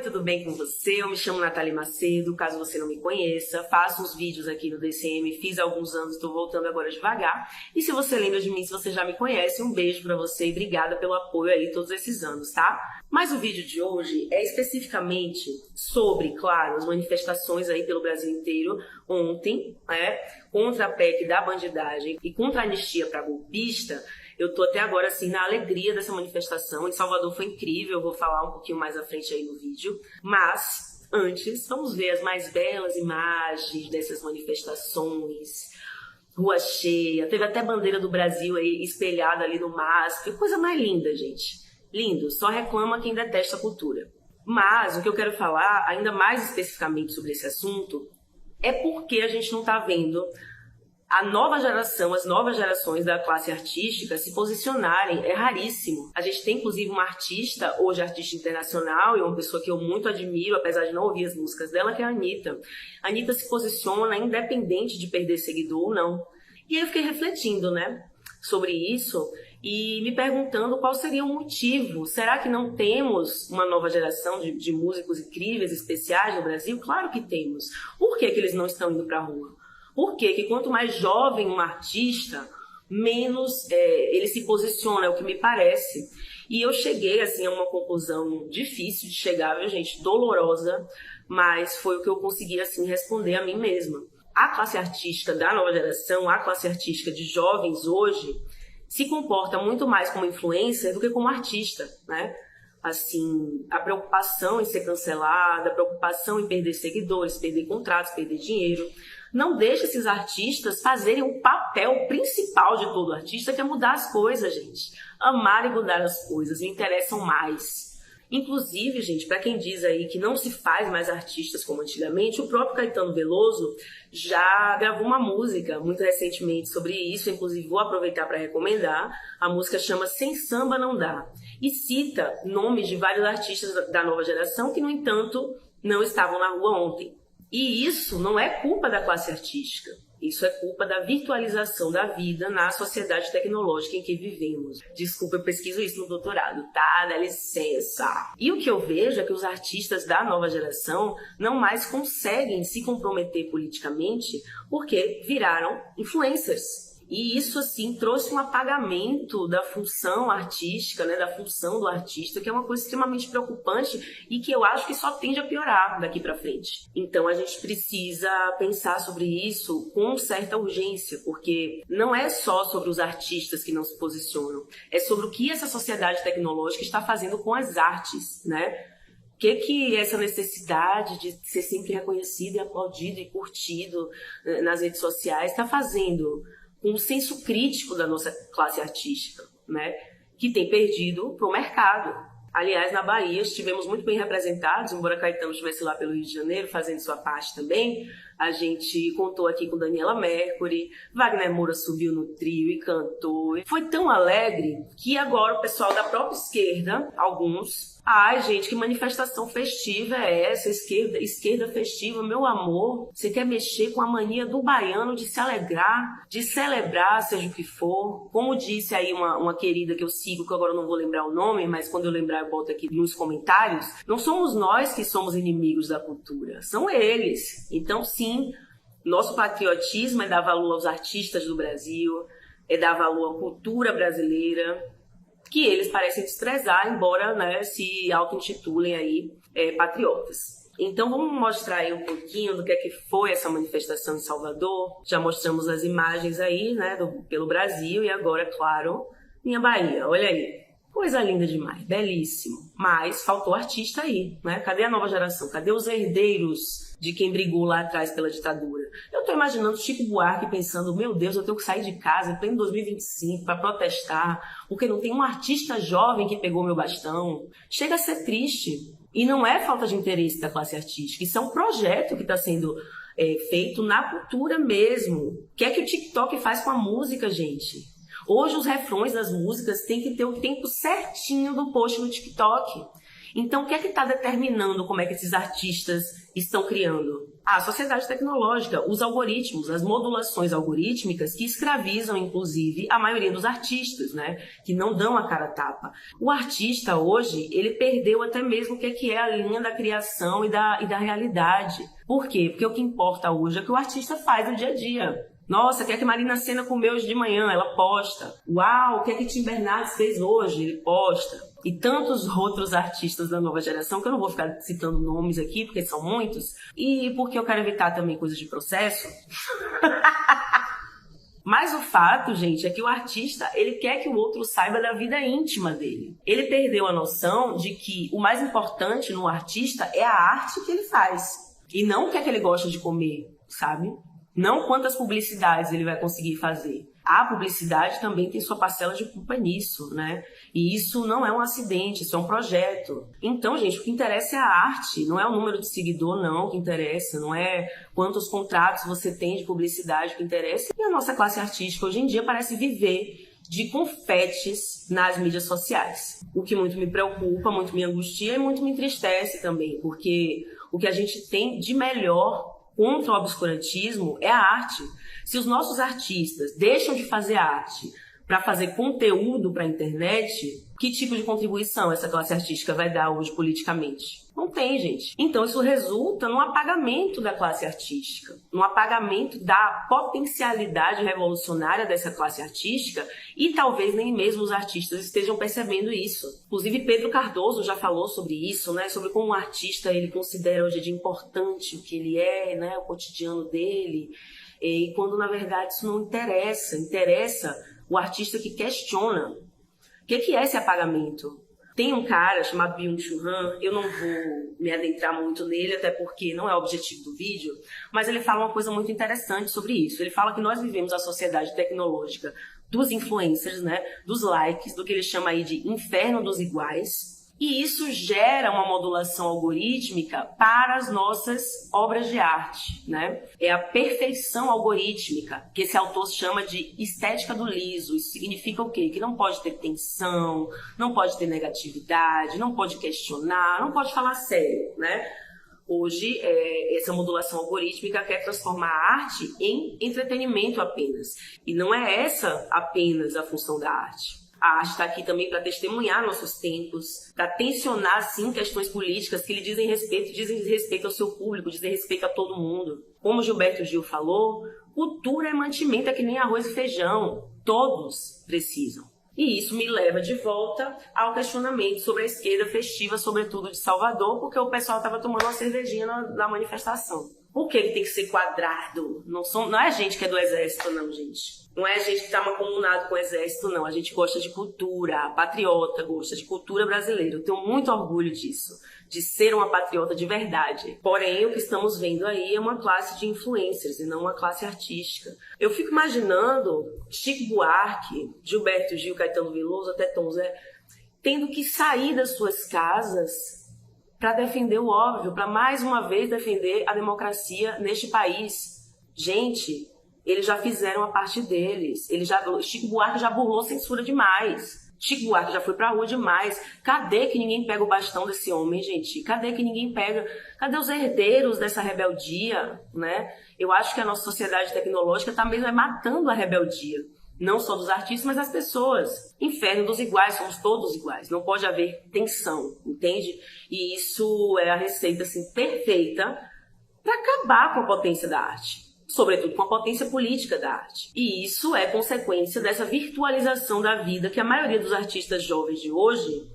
tudo bem com você? Eu me chamo Nathalie Macedo, caso você não me conheça, faço uns vídeos aqui no DCM, fiz há alguns anos, estou voltando agora devagar. E se você lembra de mim, se você já me conhece, um beijo pra você e obrigada pelo apoio aí todos esses anos, tá? Mas o vídeo de hoje é especificamente sobre, claro, as manifestações aí pelo Brasil inteiro ontem, contra a PEC da bandidagem e contra a anistia para golpista. Eu tô até agora, assim, na alegria dessa manifestação. Em Salvador foi incrível, eu vou falar um pouquinho mais à frente aí no vídeo. Mas, antes, vamos ver as mais belas imagens dessas manifestações. Rua cheia, teve até bandeira do Brasil aí espelhada ali no MASP. Coisa mais linda, gente. Lindo, só reclama quem detesta a cultura. Mas o que eu quero falar, ainda mais especificamente sobre esse assunto, é porque a gente não tá vendo a nova geração, as novas gerações da classe artística se posicionarem. É raríssimo. A gente tem, inclusive, uma artista, hoje artista internacional, e uma pessoa que eu muito admiro, apesar de não ouvir as músicas dela, que é a Anitta. A Anitta se posiciona independente de perder seguidor ou não. E aí eu fiquei refletindo, sobre isso e me perguntando qual seria o motivo. Será que não temos uma nova geração de músicos incríveis, especiais no Brasil? Claro que temos. Por que eles não estão indo pra rua? Por quê? Que quanto mais jovem um artista, menos ele se posiciona, é o que me parece. E eu cheguei, assim, a uma conclusão difícil de chegar, viu, gente? Dolorosa, mas foi o que eu consegui, assim, responder a mim mesma. A classe artística da nova geração, a classe artística de jovens hoje, se comporta muito mais como influencer do que como artista, Assim, a preocupação em ser cancelada, a preocupação em perder seguidores, perder contratos, perder dinheiro, não deixa esses artistas fazerem o papel principal de todo artista, que é mudar as coisas, gente. Amar e mudar as coisas, me interessam mais. Inclusive, gente, para quem diz aí que não se faz mais artistas como antigamente, o próprio Caetano Veloso já gravou uma música muito recentemente sobre isso, inclusive vou aproveitar para recomendar. A música chama Sem Samba Não Dá e cita nomes de vários artistas da nova geração que, no entanto, não estavam na rua ontem. E isso não é culpa da classe artística. Isso é culpa da virtualização da vida na sociedade tecnológica em que vivemos. Desculpa, eu pesquiso isso no doutorado, tá? Dá licença. E o que eu vejo é que os artistas da nova geração não mais conseguem se comprometer politicamente porque viraram influencers. E isso, assim, trouxe um apagamento da função artística, da função do artista, que é uma coisa extremamente preocupante e que eu acho que só tende a piorar daqui pra frente. Então a gente precisa pensar sobre isso com certa urgência, porque não é só sobre os artistas que não se posicionam, é sobre o que essa sociedade tecnológica está fazendo com as artes, O que essa necessidade de ser sempre reconhecido e aplaudido e curtido nas redes sociais está fazendo com o senso crítico da nossa classe artística, que tem perdido para o mercado. Aliás, na Bahia estivemos muito bem representados, embora Caetano estivesse lá pelo Rio de Janeiro fazendo sua parte também. A gente contou aqui com Daniela Mercury, Wagner Moura subiu no trio e cantou. Foi tão alegre que agora o pessoal da própria esquerda, alguns, ai, gente, que manifestação festiva é essa? Esquerda festiva, meu amor. Você quer mexer com a mania do baiano de se alegrar, de celebrar, seja o que for. Como disse aí uma querida que eu sigo, que agora eu não vou lembrar o nome, mas quando eu lembrar eu boto aqui nos comentários. Não somos nós que somos inimigos da cultura, são eles. Então, sim, nosso patriotismo é dar valor aos artistas do Brasil, é dar valor à cultura brasileira, que eles parecem desprezar, embora se auto-intitulem aí patriotas. Então vamos mostrar aí um pouquinho do que é que foi essa manifestação em Salvador. Já mostramos as imagens aí, pelo Brasil, e agora, claro, minha Bahia, olha aí. Coisa linda demais, belíssimo. Mas faltou artista aí, Cadê a nova geração? Cadê os herdeiros de quem brigou lá atrás pela ditadura? Eu tô imaginando Chico Buarque pensando, meu Deus, eu tenho que sair de casa em pleno 2025 para protestar, porque não tem um artista jovem que pegou meu bastão. Chega a ser triste. E não é falta de interesse da classe artística, isso é um projeto que está sendo feito na cultura mesmo. O que é que o TikTok faz com a música, gente? Hoje os refrões das músicas têm que ter o tempo certinho do post no TikTok. Então, o que é que está determinando como é que esses artistas estão criando? A sociedade tecnológica, os algoritmos, as modulações algorítmicas que escravizam, inclusive, a maioria dos artistas, né? Que não dão a cara a tapa. O artista, hoje, ele perdeu até mesmo o que é a linha da criação e da realidade. Por quê? Porque o que importa hoje é o que o artista faz no dia a dia. Nossa, o que é que Marina Sena comeu hoje de manhã? Ela posta. Uau, o que é que Tim Bernardes fez hoje? Ele posta. E tantos outros artistas da nova geração, que eu não vou ficar citando nomes aqui, porque são muitos, e porque eu quero evitar também coisas de processo. Mas o fato, gente, é que o artista, ele quer que o outro saiba da vida íntima dele. Ele perdeu a noção de que o mais importante no artista é a arte que ele faz. E não o que é que ele gosta de comer, sabe? Não quantas publicidades ele vai conseguir fazer. A publicidade também tem sua parcela de culpa nisso, né? E isso não é um acidente, isso é um projeto. Então, gente, o que interessa é a arte, não é o número de seguidor, não, o que interessa. Não é quantos contratos você tem de publicidade, o que interessa. E a nossa classe artística, hoje em dia, parece viver de confetes nas mídias sociais. O que muito me preocupa, muito me angustia e muito me entristece também, porque o que a gente tem de melhor contra o obscurantismo é a arte. Se os nossos artistas deixam de fazer arte para fazer conteúdo para a internet, que tipo de contribuição essa classe artística vai dar hoje politicamente? Não tem, gente. Então isso resulta no apagamento da classe artística, no apagamento da potencialidade revolucionária dessa classe artística, e talvez nem mesmo os artistas estejam percebendo isso. Inclusive Pedro Cardoso já falou sobre isso, né? Sobre como um artista ele considera hoje de importante o que ele é, né? O cotidiano dele, e quando na verdade isso não interessa. Interessa o artista que questiona. O que é esse apagamento? Tem um cara chamado Byung-Chul Han, eu não vou me adentrar muito nele, até porque não é o objetivo do vídeo, mas ele fala uma coisa muito interessante sobre isso. Ele fala que nós vivemos a sociedade tecnológica dos influencers, né, dos likes, do que ele chama aí de inferno dos iguais, e isso gera uma modulação algorítmica para as nossas obras de arte, né? É a perfeição algorítmica, que esse autor chama de estética do liso. Isso significa o quê? Que não pode ter tensão, não pode ter negatividade, não pode questionar, não pode falar sério, né? Hoje, essa modulação algorítmica quer transformar a arte em entretenimento apenas. E não é essa apenas a função da arte. A arte está aqui também para testemunhar nossos tempos, para tensionar, sim, questões políticas que lhe dizem respeito ao seu público, dizem respeito a todo mundo. Como Gilberto Gil falou, cultura é mantimento, é que nem arroz e feijão. Todos precisam. E isso me leva de volta ao questionamento sobre a esquerda festiva, sobretudo de Salvador, porque o pessoal estava tomando uma cervejinha na manifestação. Por que tem que ser quadrado? Não é a gente que é do exército, não, gente. Não é a gente que está mancomunado com o exército, não. A gente gosta de cultura, patriota, gosta de cultura brasileira. Eu tenho muito orgulho disso, de ser uma patriota de verdade. Porém, o que estamos vendo aí é uma classe de influencers e não uma classe artística. Eu fico imaginando Chico Buarque, Gilberto Gil, Caetano Veloso, até Tom Zé, tendo que sair das suas casas para defender o óbvio, para mais uma vez defender a democracia neste país. Gente, eles já fizeram a parte deles. Chico Buarque já burlou censura demais. Chico Buarque já foi pra rua demais. Cadê que ninguém pega o bastão desse homem, gente? Cadê que ninguém pega? Cadê os herdeiros dessa rebeldia, né? Eu acho que a nossa sociedade tecnológica tá mesmo matando a rebeldia. Não só dos artistas, mas das pessoas. Inferno dos iguais, somos todos iguais. Não pode haver tensão, entende? E isso é a receita, assim, perfeita para acabar com a potência da arte. Sobretudo com a potência política da arte. E isso é consequência dessa virtualização da vida que a maioria dos artistas jovens de hoje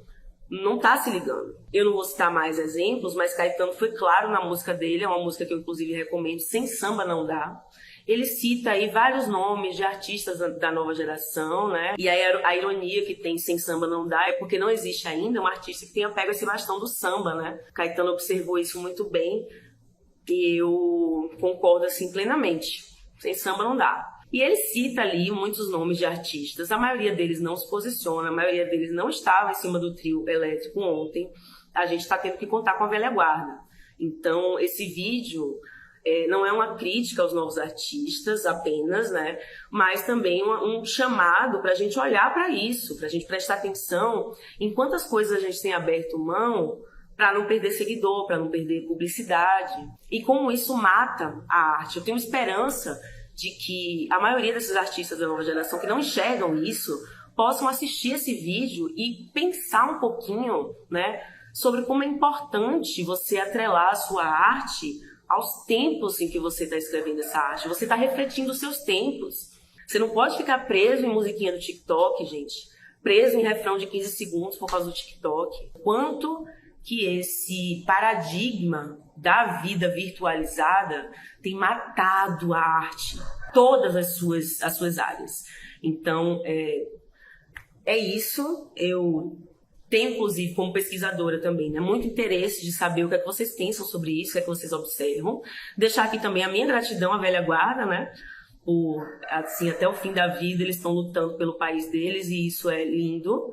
não está se ligando. Eu não vou citar mais exemplos, mas Caetano foi claro na música dele, é uma música que eu inclusive recomendo, Sem Samba Não Dá. Ele cita aí vários nomes de artistas da nova geração, né? E a ironia que tem Sem Samba Não Dá é porque não existe ainda um artista que tenha pego esse bastão do samba, né? Caetano observou isso muito bem e eu concordo assim plenamente. Sem samba não dá. E ele cita ali muitos nomes de artistas, a maioria deles não se posiciona, a maioria deles não estava em cima do trio elétrico ontem. A gente está tendo que contar com a velha guarda. Então, esse vídeo não é uma crítica aos novos artistas apenas, né? Mas também um chamado para a gente olhar para isso, para a gente prestar atenção em quantas coisas a gente tem aberto mão para não perder seguidor, para não perder publicidade. E como isso mata a arte. Eu tenho esperança de que a maioria desses artistas da nova geração que não enxergam isso possam assistir esse vídeo e pensar um pouquinho, né, sobre como é importante você atrelar a sua arte aos tempos em que você está escrevendo essa arte. Você está refletindo os seus tempos. Você não pode ficar preso em musiquinha do TikTok, gente. Preso em refrão de 15 segundos por causa do TikTok. Quanto que esse paradigma da vida virtualizada tem matado a arte, todas as suas áreas. Então, é isso. Eu tenho, inclusive, como pesquisadora também, né, muito interesse de saber o que é que vocês pensam sobre isso, o que é que vocês observam. Deixar aqui também a minha gratidão à velha guarda, né? Por, assim, até o fim da vida eles estão lutando pelo país deles e isso é lindo.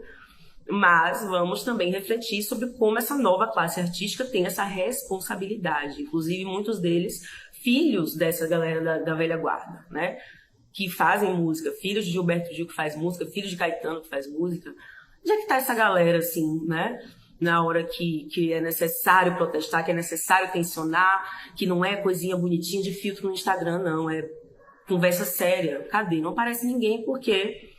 Mas vamos também refletir sobre como essa nova classe artística tem essa responsabilidade. Inclusive, muitos deles, filhos dessa galera da velha guarda, né? Que fazem música, filhos de Gilberto Gil que faz música, filhos de Caetano que faz música. Onde é que tá essa galera, assim, né? Na hora que é necessário protestar, que é necessário tensionar, que não é coisinha bonitinha de filtro no Instagram, não. É conversa séria. Cadê? Não aparece ninguém porque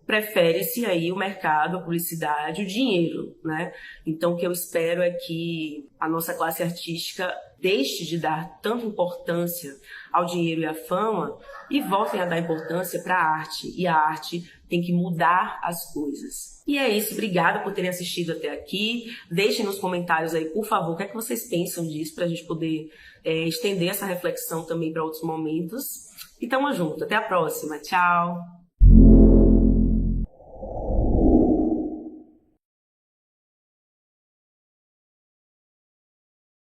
prefere-se aí o mercado, a publicidade, o dinheiro, né? Então, o que eu espero é que a nossa classe artística deixe de dar tanta importância ao dinheiro e à fama e voltem a dar importância para a arte. E a arte tem que mudar as coisas. E é isso. Obrigada por terem assistido até aqui. Deixem nos comentários aí, por favor, o que é que vocês pensam disso para a gente poder estender essa reflexão também para outros momentos. E tamo junto. Até a próxima. Tchau!